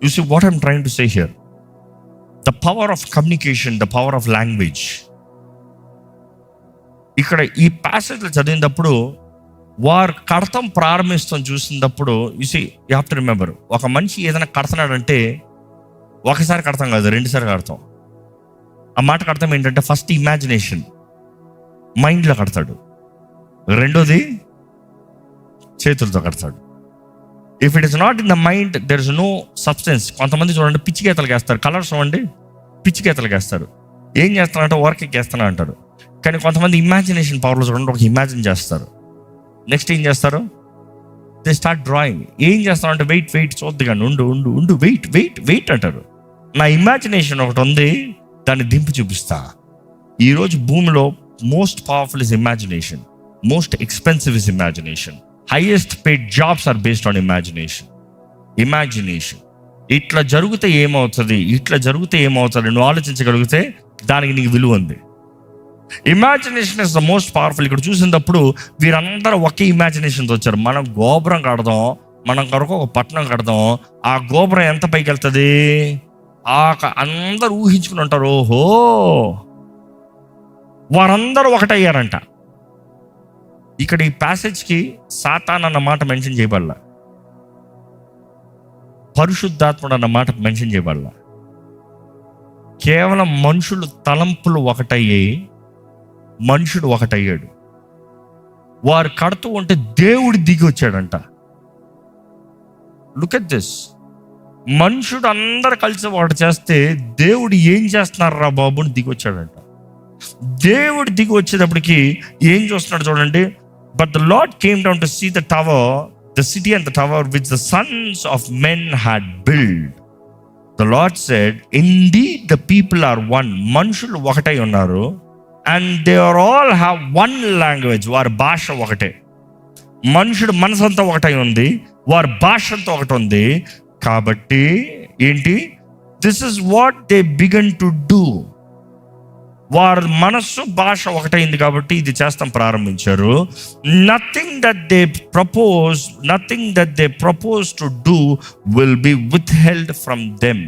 You see what I'm trying to say here? The power of communication, the power of language. ఇక్కడ ఈ ప్యాసేజ్లో చదివినప్పుడు వారు కడతం ప్రారంభిస్తాం చూసినప్పుడు you see you have to remember, ఒక మనిషి ఏదైనా కడుతున్నాడంటే ఒకసారి కడతాం కాదు, రెండుసార్లు కడతాం. ఆ మాట కడతాం ఏంటంటే, ఫస్ట్ ఇమాజినేషన్ మైండ్లో కడతాడు, రెండోది చేతులతో కడతాడు. If it is not in the mind there is no substance. కొంతమంది చూడండి పిచ్చి గీతలు వేస్తారు, కలర్స్ చూడండి పిచ్చి గీతలు వేస్తారు. ఏం చేస్తారంటే వర్క్ ఎక్కేస్తాను అంటారు. కానీ కొంతమంది ఇమాజినేషన్ పవర్లో చూడండి ఒక ఇమాజిన్ చేస్తారు. నెక్స్ట్ ఏం చేస్తారు? They start drawing. ఏం చేస్తారంటే వెయిట్ చూద్ది కానీ ఉండు వెయిట్ అంటారు. నా ఇమాజినేషన్ ఒకటి ఉంది, దాన్ని దింపి చూపిస్తా. ఈరోజు భూమిలో most powerful is imagination, most expensive is imagination. Highest paid jobs are based on imagination. ఇట్లా జరిగితే ఏమవుతుంది నువ్వు ఆలోచించగలిగితే దానికి నీకు విలువ ఉంది. Imagination is the most powerful. ఇక్కడ చూసినప్పుడు వీరందరూ ఒకే ఇమాజినేషన్తో వచ్చారు. మనం గోపురం కడదాం, మనం కొరకు ఒక పట్టణం కడదాం. ఆ గోపురం ఎంత పైకి వెళ్తుంది? అందరూ ఊహించుకుని ఉంటారు, ఓహో వారందరూ ఒకటయ్యారంట. ఇక్కడ ఈ ప్యాసేజ్కి సాతాన్ అన్న మాట మెన్షన్ చేయబడలా, పరిశుద్ధాత్ముడు అన్న మాట మెన్షన్ చేయబడలా. కేవలం మనుషులు తలంపులు ఒకటయ్యాయి, మనుషుడు ఒకటయ్యాడు. వారు కడుతూ ఉంటే దేవుడు దిగి వచ్చాడంట. Look at this. మనుషుడు అందరు కలిసి ఒకటి చేస్తే దేవుడు ఏం చేస్తున్నారు రా బాబు అని దిగి వచ్చాడంట. దేవుడు దిగి వచ్చేటప్పటికి ఏం చూస్తున్నాడు చూడండి. But the lord came down to see the tower, the city and the tower which the sons of men had build. The lord said, indeed the people are one. మనుషులు ఒకటై ఉన్నారు. And they are all have one language. వారి భాష ఒకటే. మనుషుడు మనసంతా ఒకటై ఉంది, వారి భాష అంతా ఒకటి ఉంది. కాబట్టి ఏంటి? This is what they began to do. వారి మనస్సు భాష ఒకటైంది కాబట్టి ఇది చేస్తాం ప్రారంభించారు. Nothing that they propose to do will be withheld from them.